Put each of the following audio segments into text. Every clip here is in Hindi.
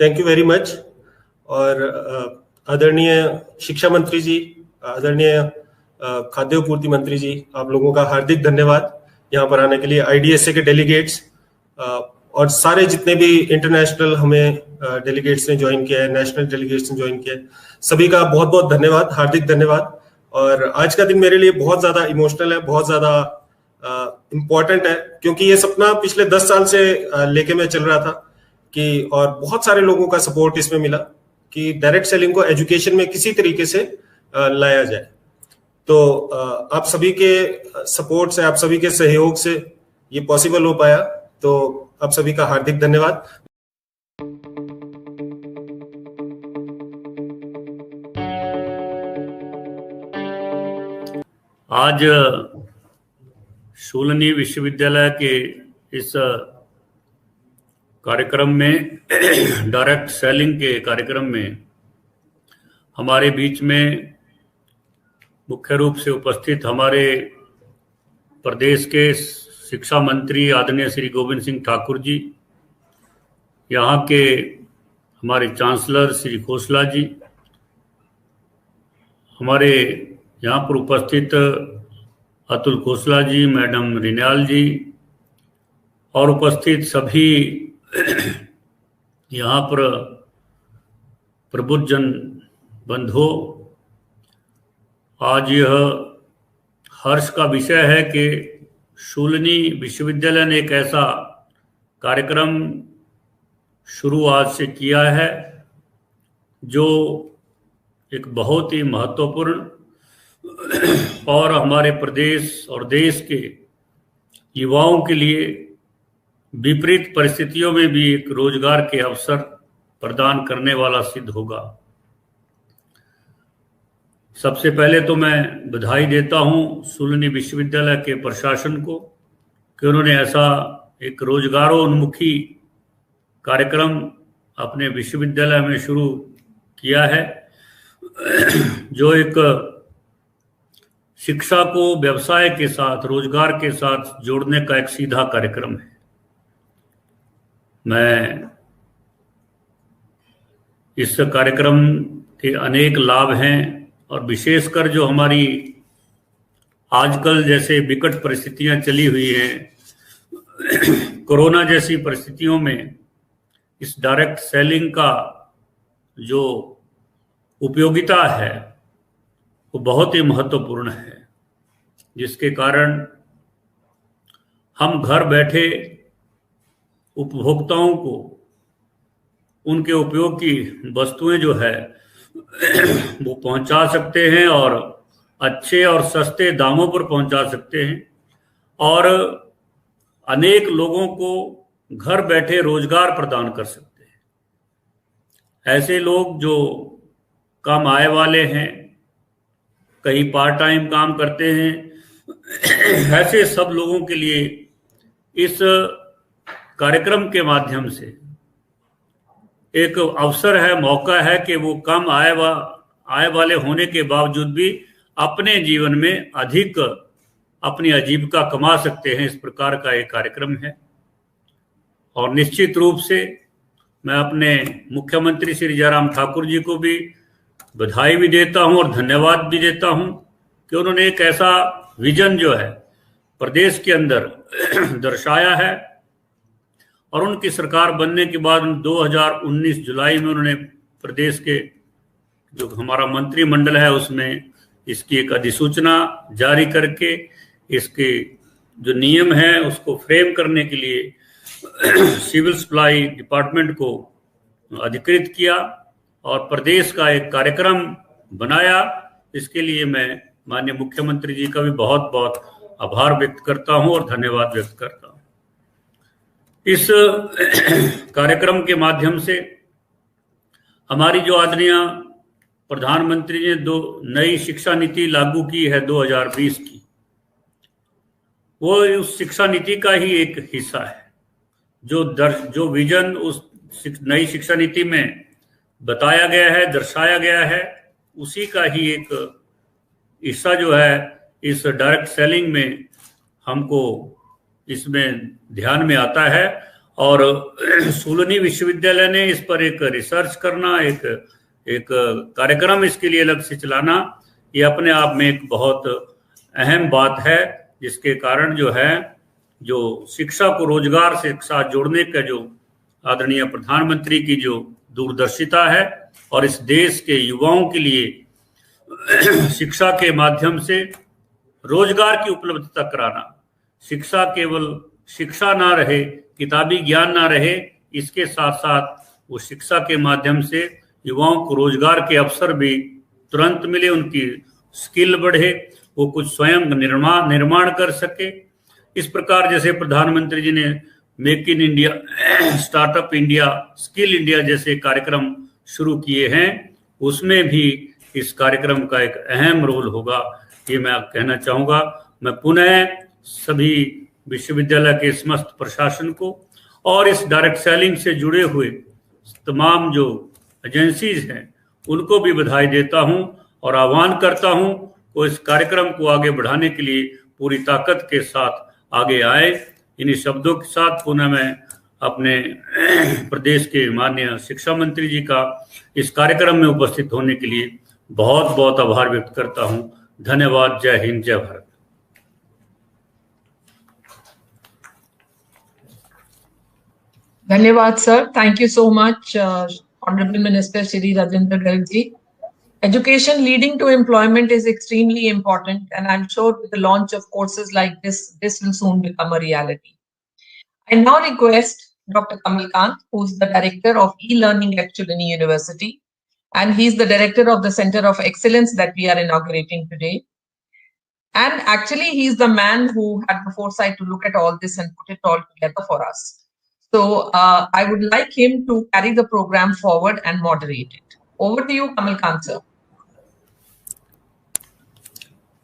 Thank you very much. और आदरणीय शिक्षा मंत्री जी, आदरणीय खाद्य आपूर्ति मंत्री जी, आप लोगों का हार्दिक धन्यवाद यहाँ पर आने के लिए। IDSA के डेलीगेट्स और सारे जितने भी इंटरनेशनल हमें डेलीगेट्स ने ज्वाइन किया है, नेशनल डेलीगेट्स ने ज्वाइन किया है, सभी का बहुत बहुत धन्यवाद, हार्दिक धन्यवाद। और आज का दिन मेरे लिए बहुत ज्यादा इमोशनल है, बहुत ज्यादा इम्पोर्टेंट है, क्योंकि ये सपना पिछले 10 साल से लेके मैं चल रहा था कि, और बहुत सारे लोगों का सपोर्ट इसमें मिला कि डायरेक्ट सेलिंग को एजुकेशन में किसी तरीके से लाया जाए। तो आप सभी के सपोर्ट से, आप सभी के सहयोग से ये पॉसिबल हो पाया, तो आप सभी का हार्दिक धन्यवाद। आज शूलिनी विश्वविद्यालय के इस कार्यक्रम में डायरेक्ट सेलिंग के कार्यक्रम में हमारे बीच में मुख्य रूप से उपस्थित हमारे प्रदेश के शिक्षा मंत्री आदरणीय श्री गोविंद सिंह ठाकुर जी, यहाँ के हमारे चांसलर श्री खोसला जी, हमारे यहाँ पर उपस्थित अतुल खोसला जी, मैडम रिन्याल जी, और उपस्थित सभी यहाँ पर प्रबुद्धजन बंधु, आज यह हर्ष का विषय है कि शूलिनी विश्वविद्यालय ने एक ऐसा कार्यक्रम शुरू आज से किया है जो एक बहुत ही महत्वपूर्ण और हमारे प्रदेश और देश के युवाओं के लिए विपरीत परिस्थितियों में भी एक रोजगार के अवसर प्रदान करने वाला सिद्ध होगा। सबसे पहले तो मैं बधाई देता हूं शूलिनी विश्वविद्यालय के प्रशासन को कि उन्होंने ऐसा एक रोजगारोन्मुखी कार्यक्रम अपने विश्वविद्यालय में शुरू किया है, जो एक शिक्षा को व्यवसाय के साथ, रोजगार के साथ जोड़ने का एक सीधा कार्यक्रम है। मैं इस कार्यक्रम के अनेक लाभ हैं, और विशेषकर जो हमारी आजकल जैसे विकट परिस्थितियां चली हुई हैं, कोरोना जैसी परिस्थितियों में इस डायरेक्ट सेलिंग का जो उपयोगिता है वो बहुत ही महत्वपूर्ण है, जिसके कारण हम घर बैठे उपभोक्ताओं को उनके उपयोग की वस्तुएं जो है वो पहुंचा सकते हैं, और अच्छे और सस्ते दामों पर पहुंचा सकते हैं, और अनेक लोगों को घर बैठे रोजगार प्रदान कर सकते हैं। ऐसे लोग जो कम आय वाले हैं, कहीं पार्ट टाइम काम करते हैं, ऐसे सब लोगों के लिए इस कार्यक्रम के माध्यम से एक अवसर है, मौका है कि वो कम आय वाले होने के बावजूद भी अपने जीवन में अधिक अपनी आजीविका कमा सकते हैं। इस प्रकार का एक कार्यक्रम है, और निश्चित रूप से मैं अपने मुख्यमंत्री श्री जयराम ठाकुर जी को भी बधाई भी देता हूं और धन्यवाद भी देता हूं कि उन्होंने एक ऐसा विजन जो है प्रदेश के अंदर दर्शाया है, और उनकी सरकार बनने के बाद 2019 जुलाई में उन्होंने प्रदेश के जो हमारा मंत्रिमंडल है उसमें इसकी एक अधिसूचना जारी करके इसके जो नियम है उसको फ्रेम करने के लिए सिविल सप्लाई डिपार्टमेंट को अधिकृत किया और प्रदेश का एक कार्यक्रम बनाया। इसके लिए मैं माननीय मुख्यमंत्री जी का भी बहुत बहुत आभार व्यक्त करता हूं और धन्यवाद व्यक्त करता हूं। इस कार्यक्रम के माध्यम से हमारी जो आदरणीय प्रधानमंत्री ने दो नई शिक्षा नीति लागू की है 2020 की, वो उस शिक्षा नीति का ही एक हिस्सा है। जो विजन उस नई शिक्षा नीति में बताया गया है, दर्शाया गया है, उसी का ही एक हिस्सा जो है इस डायरेक्ट सेलिंग में हमको इसमें ध्यान में आता है। और सोलनी विश्वविद्यालय ने इस पर एक रिसर्च करना, एक कार्यक्रम इसके लिए अलग से चलाना, ये अपने आप में एक बहुत अहम बात है, जिसके कारण जो है जो शिक्षा को रोजगार से साथ जोड़ने का जो आदरणीय प्रधानमंत्री की जो दूरदर्शिता है और इस देश के युवाओं के लिए शिक्षा के माध्यम से रोजगार की उपलब्धता कराना, शिक्षा केवल शिक्षा ना रहे, किताबी ज्ञान ना रहे, इसके साथ साथ वो शिक्षा के माध्यम से युवाओं को रोजगार के अवसर भी तुरंत मिले, उनकी स्किल बढ़े, वो कुछ स्वयं निर्माण कर सके। इस प्रकार जैसे प्रधानमंत्री जी ने make in India, startup India, skill India जैसे कार्यक्रम शुरू किए हैं, उसमें भी इस कार्यक्रम का एक अहम रोल होगा, ये मैं कहना चाहूँगा। मैं पुनः सभी विश्वविद्यालय के समस्त प्रशासन को और इस डायरेक्ट सेलिंग से जुड़े हुए तमाम जो एजेंसीज हैं उनको भी बधाई देता हूं और आह्वान करता हूं वो इस कार्यक्रम को आगे बढ़ाने के लिए पूरी ताकत के साथ आगे आए। इन्हीं शब्दों के साथ पुनः मैं अपने प्रदेश के माननीय शिक्षा मंत्री जी का इस कार्यक्रम में उपस्थित होने के लिए बहुत बहुत आभार व्यक्त करता हूं। धन्यवाद। जय हिंद, जय Bharat. Dhanyawad, sir. Thank you so much, Honorable Minister Shri Rajendra Garg ji. Education leading to employment is extremely important, and I'm sure with the launch of courses like this will soon become a reality. I now request Dr. Kamal Kant, who's the Director of E-Learning at Chulani University, and he's the Director of the Center of Excellence that we are inaugurating today. And actually, he's the man who had the foresight to look at all this and put it all together for us. So I would like him to carry the program forward and moderate it. Over to you, Kamal Kant, sir.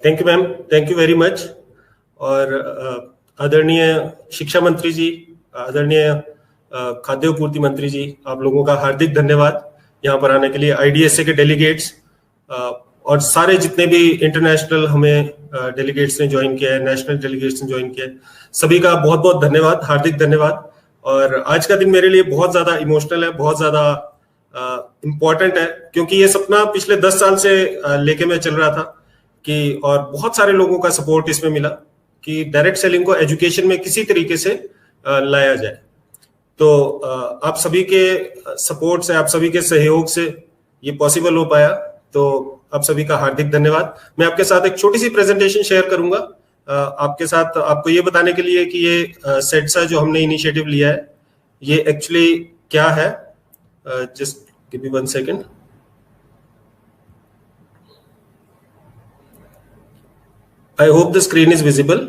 Thank you ma'am, thank you very much. और आदरणीय शिक्षा मंत्री जी, आदरणीय खाद्य आपूर्ति मंत्री जी, आप लोगों का हार्दिक धन्यवाद यहाँ पर आने के लिए। आईडीएसए के डेलीगेट्स और सारे जितने भी इंटरनेशनल हमें डेलीगेट्स ने ज्वाइन किया है, नेशनल डेलीगेट्स ने ज्वाइन किया है, सभी का बहुत बहुत धन्यवाद, हार्दिक धन्यवाद। और आज का दिन मेरे लिए बहुत ज्यादा इमोशनल है, बहुत ज्यादा इम्पोर्टेंट है, क्योंकि ये सपना पिछले 10 साल से लेके मैं चल रहा था कि, और बहुत सारे लोगों का सपोर्ट इसमें मिला कि डायरेक्ट सेलिंग को एजुकेशन में किसी तरीके से लाया जाए। तो आप सभी के सपोर्ट से, आप सभी के सहयोग से ये पॉसिबल हो पाया, तो आप सभी का हार्दिक धन्यवाद। मैं आपके साथ एक छोटी सी प्रेजेंटेशन शेयर करूंगा आपके साथ, आपको ये बताने के लिए कि ये सेट्सा जो हमने इनिशिएटिव लिया है ये एक्चुअली क्या है। Just give me 1 second. I hope the screen is visible.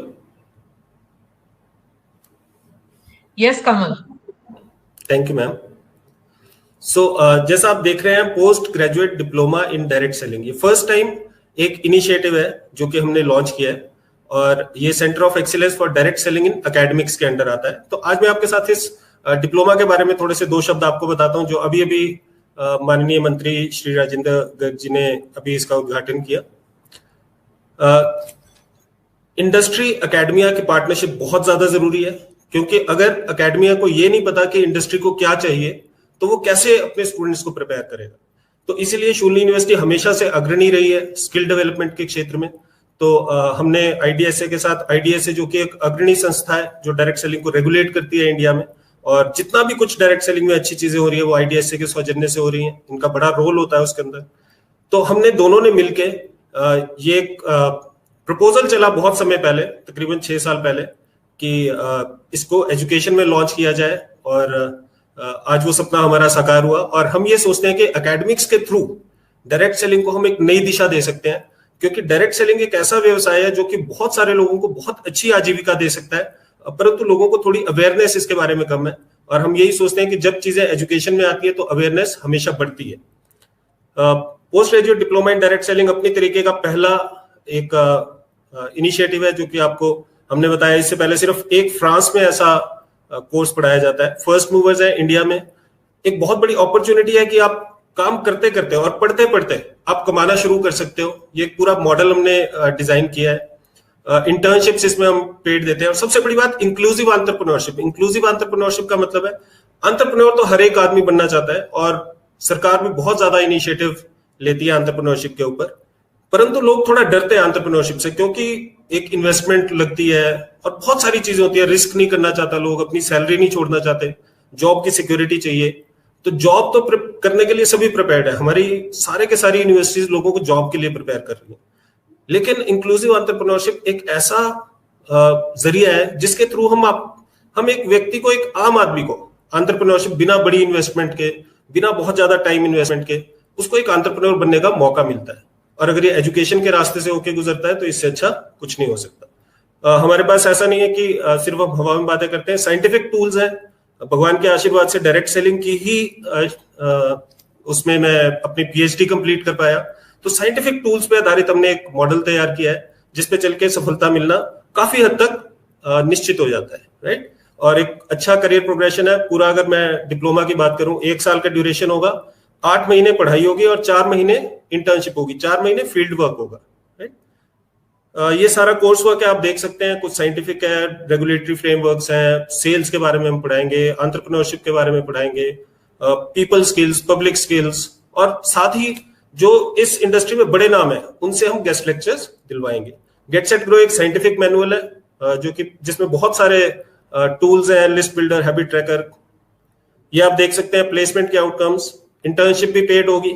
Yes, Kamal. Thank you, ma'am. So, जैसा आप देख रहे हैं, post graduate diploma in direct selling, ये फर्स्ट टाइम एक इनिशिएटिव है जो कि हमने लॉन्च किया है, और ये centre of excellence for direct selling in academics के अंडर आता है। तो आज मैं आपके साथ इस डिप्लोमा के बारे में थोड़े से 2 शब्द आपको बताता हूं, जो अभी अभी माननीय मंत्री श्री राजेंद्र गर्ग जी ने अभी इसका उद्घाटन किया। इंडस्ट्री एकेडमिया की पार्टनरशिप बहुत ज्यादा जरूरी है, क्योंकि अगर एकेडमिया को ये नहीं पता कि इंडस्ट्री को क्या चाहिए तो वो कैसे अपने स्टूडेंट्स को प्रिपेयर करेगा। तो इसीलिए शूलिनी यूनिवर्सिटी हमेशा से अग्रणी रही है स्किल डेवलपमेंट के क्षेत्र में। तो हमने आईडीएसए के साथ, आईडीएसए जो कि एक अग्रणी संस्था है जो डायरेक्ट सेलिंग को रेगुलेट करती है इंडिया में, और जितना भी कुछ डायरेक्ट सेलिंग में अच्छी चीजें हो रही है वो आईडीएसए के सौजन्य से हो रही है, इनका बड़ा रोल होता है उसके अंदर। तो हमने दोनों ने मिलके ये प्रपोजल चला बहुत समय पहले, तकरीबन 6 साल पहले, कि इसको एजुकेशन में लॉन्च किया जाए, और आज वो सपना हमारा साकार हुआ। और हम ये सोचते हैं कि एकेडमिक्स के थ्रू डायरेक्ट सेलिंग को हम एक नई दिशा दे सकते हैं, क्योंकि डायरेक्ट सेलिंग एक ऐसा व्यवसाय है जो कि बहुत सारे लोगों को बहुत अच्छी आजीविका दे सकता है, परंतु लोगों को थोड़ी अवेयरनेस इसके बारे में कम है। और हम यही सोचते हैं कि जब चीजें एजुकेशन में आती है तो अवेयरनेस हमेशा बढ़ती है। Post graduate diploma in direct selling अपनी तरीके का पहला एक इनिशिएटिव है, जो कि आपको हमने बताया। इससे पहले सिर्फ एक फ्रांस में ऐसा कोर्स पढ़ाया जाता है। फर्स्ट मूवर्स है इंडिया में। एक बहुत बड़ी अपॉर्चुनिटी है कि आप काम करते करते और पढ़ते पढ़ते आप कमाना शुरू कर सकते हो। ये पूरा मॉडल हमने डिजाइन किया है। इंटर्नशिप्स इसमें हम पेड देते हैं। और सबसे बड़ी बात इंक्लूसिव एंटरप्रेन्योरशिप। इंक्लूसिव एंटरप्रेन्योरशिप का मतलब है एंटरप्रेन्योर तो हर एक आदमी बनना चाहता है और सरकार भी बहुत ज्यादा इनिशिएटिव लेती है एंटरप्रेन्योरशिप के ऊपर, परंतु लोग थोड़ा डरते हैं एंटरप्रेन्योरशिप से, क्योंकि एक इन्वेस्टमेंट लगती है और बहुत सारी चीजें होती है। रिस्क नहीं करना चाहता लोग, अपनी सैलरी नहीं छोड़ना चाहते, जॉब की सिक्योरिटी चाहिए। तो जॉब तो करने के लिए सभी प्रिपेयर्ड है, हमारी सारे के सारी यूनिवर्सिटीज लोगों को जॉब के लिए प्रिपेयर कर रही है। लेकिन इंक्लूसिव एंटरप्रेन्योरशिप एक ऐसा जरिया है जिसके थ्रू हम एक व्यक्ति को, एक आम आदमी को एंटरप्रेन्योरशिप बिना बड़ी इन्वेस्टमेंट के, बिना बहुत ज्यादा टाइम इन्वेस्टमेंट के, उसको एक एंटरप्रेन्योर बनने का मौका मिलता है। और अगर ये एजुकेशन के रास्ते से होके गुजरता है तो इससे अच्छा कुछ नहीं हो सकता। हमारे पास ऐसा नहीं है कि सिर्फ हम हवा में बातें करते हैं, साइंटिफिक टूल्स हैं। भगवान के आशीर्वाद से डायरेक्ट सेलिंग की ही उसमें मैं अपनी पीएचडी कंप्लीट कर पाया। तो साइंटिफिक टूल्स पे आधारित हमने एक मॉडल तैयार किया है जिसपे चल के सफलता मिलना काफी हद तक निश्चित हो जाता है, राइट। और एक अच्छा करियर प्रोग्रेशन है पूरा। अगर मैं डिप्लोमा की बात करूं, 1 साल का ड्यूरेशन होगा, 8 महीने पढ़ाई होगी और 4 महीने इंटर्नशिप होगी, 4 महीने फील्ड वर्क होगा, राइट। ये सारा कोर्स वर्क है, आप देख सकते हैं। कुछ साइंटिफिक है, रेगुलेटरी फ्रेमवर्क्स हैं, सेल्स के बारे में हम पढ़ाएंगे, एंटरप्रेन्योरशिप के बारे में पढ़ाएंगे, पीपल स्किल्स, पब्लिक स्किल्स, और साथ ही जो इस इंडस्ट्री में बड़े नाम है उनसे हम गेस्ट लेक्चर्स दिलवाएंगे। गेट सेट ग्रो एक साइंटिफिक मैनुअल है जो कि जिसमें बहुत सारे टूल्स हैं, लिस्ट बिल्डर, हैबिट ट्रैकर, ये आप देख सकते हैं। प्लेसमेंट के आउटकम्स, इंटर्नशिप भी पेड होगी,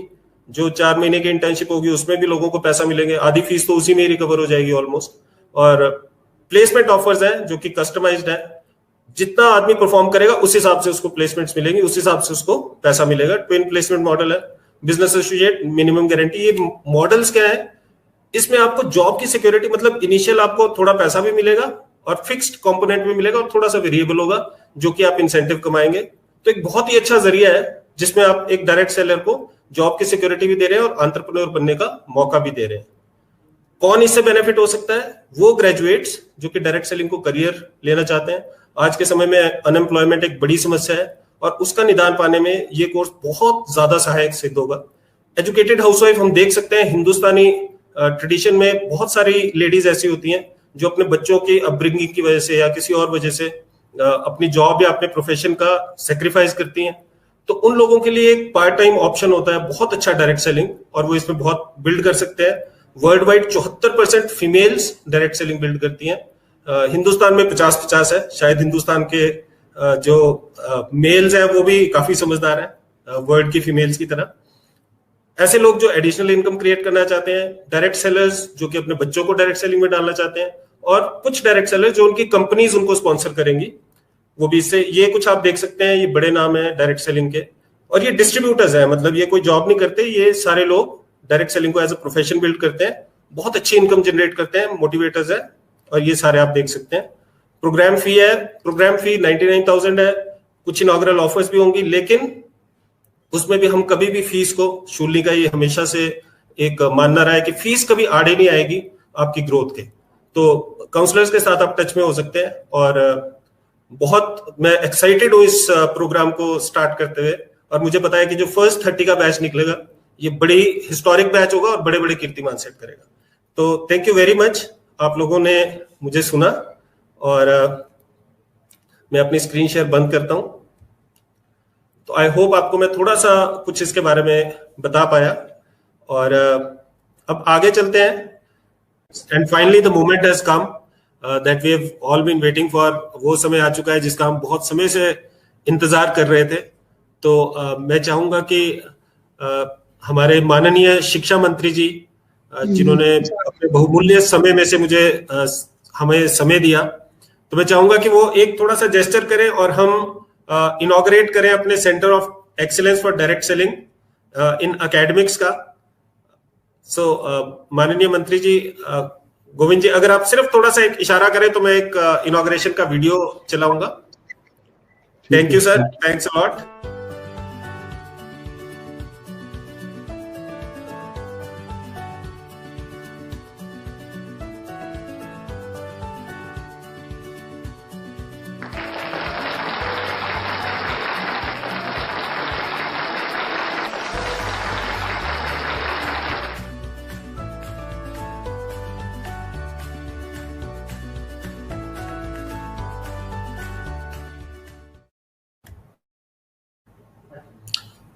जो 4 महीने की इंटर्नशिप होगी उसमें भी लोगों को पैसा मिलेंगे, आधी फीस तो उसी में ही रिकवर हो जाएगी ऑलमोस्ट। और प्लेसमेंट ऑफर्स हैं जो कि कस्टमाइज्ड है, जितना आदमी परफॉर्म करेगा उस हिसाब से उसको प्लेसमेंट्स मिलेंगी, उस हिसाब से उसको पैसा मिलेगा। ट्विन प्लेसमेंट मॉडल है, बिजनेस एसोसिएट, मिनिमम गारंटी। ये मॉडल्स क्या है, इसमें आपको जॉब की सिक्योरिटी, मतलब इनिशियल आपको थोड़ा पैसा भी मिलेगा और फिक्स्ड कंपोनेंट भी मिलेगा और थोड़ा सा वेरिएबल होगा जो कि आप इंसेंटिव कमाएंगे। तो एक बहुत ही अच्छा जरिया है जिसमें आप एक डायरेक्ट सेलर को जॉब की सिक्योरिटी भी दे रहे हैं और एंटरप्रेन्योर बनने का मौका भी दे रहे हैं। कौन इससे बेनिफिट हो सकता है? वो ग्रेजुएट्स जो कि डायरेक्ट सेलिंग को करियर लेना चाहते हैं। आज के समय में अनएम्प्लॉयमेंट एक बड़ी समस्या है और उसका निदान पाने में ये कोर्स बहुत ज्यादा सहायक सिद्ध होगा। एजुकेटेड हाउसवाइफ हम देख सकते हैं, हिंदुस्तानी ट्रेडिशन में बहुत सारी लेडीज ऐसी होती हैं जो अपने बच्चों की अपब्रिंगिंग की वजह से या किसी और वजह से अपनी जॉब या अपने प्रोफेशन का सेक्रीफाइस करती हैं। तो उन लोगों के लिए एक पार्ट टाइम ऑप्शन होता है बहुत अच्छा डायरेक्ट सेलिंग, और वो इसमें बहुत बिल्ड कर सकते हैं। World wide 74% females direct selling build करती हैं। हिंदुस्तान में 50-50 है, शायद हिंदुस्तान के जो मेल्स हैं वो भी काफी समझदार हैं वर्ल्ड की फीमेल्स की तरह। ऐसे लोग जो एडिशनल इनकम क्रिएट करना चाहते हैं, डायरेक्ट सेलर्स जो कि अपने बच्चों को डायरेक्ट सेलिंग में डालना चाहते हैं, और कुछ डायरेक्ट सेलर्स जो उनकी कंपनीज उनको स्पॉन्सर करेंगी, वो भी इससे, ये कुछ आप देख सकते हैं, ये बड़े नाम है डायरेक्ट सेलिंग के। और ये डिस्ट्रीब्यूटर्स हैं, मतलब ये कोई जॉब नहीं करते, ये सारे लोग डायरेक्ट सेलिंग को एज अ प्रोफेशन बिल्ड करते हैं, बहुत अच्छी इनकम जनरेट करते हैं, मोटिवेटर्स है, और ये सारे आप देख सकते हैं। प्रोग्राम फी है, प्रोग्राम फी 99,000 है। कुछ इनॉग्रल ऑफर्स भी होंगी, लेकिन उसमें भी हम कभी भी फीस को, शूली का ये हमेशा से एक मानना रहा है कि फीस कभी आड़े नहीं आएगी आपकी ग्रोथ के। तो काउंसलर्स के साथ आप टच में हो सकते हैं, और बहुत मैं एक्साइटेड हूँ इस प्रोग्राम को स्टार्ट करते हुए। और मुझे पता है कि जो फर्स्ट 30 का बैच निकलेगा ये बड़ी हिस्टोरिक बैच होगा और बड़े बड़े कीर्तिमान सेट करेगा। तो थैंक यू वेरी मच, आप लोगों ने मुझे सुना, और मैं अपनी स्क्रीन शेयर बंद करता हूं। तो आई होप आपको मैं थोड़ा सा कुछ इसके बारे में बता पाया, और अब आगे चलते हैं। And finally the moment has come that we have all been waiting for. वो समय आ चुका है जिसका हम बहुत समय से इंतजार कर रहे थे। तो मैं चाहूंगा कि हमारे माननीय शिक्षा मंत्री जी, जिन्होंने अपने बहुमूल्य समय में से मुझे हमें समय दिया, तो मैं चाहूंगा कि वो एक थोड़ा सा जेस्चर करें और हम इनॉग्रेट करें अपने centre of excellence for direct selling in academics का। सो माननीय मंत्री जी, गोविंद जी, अगर आप सिर्फ थोड़ा सा एक इशारा करें तो मैं एक इनॉग्रेशन का वीडियो चलाऊंगा। Thank you sir, thanks a lot.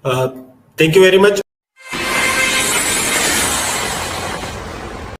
Thank you very much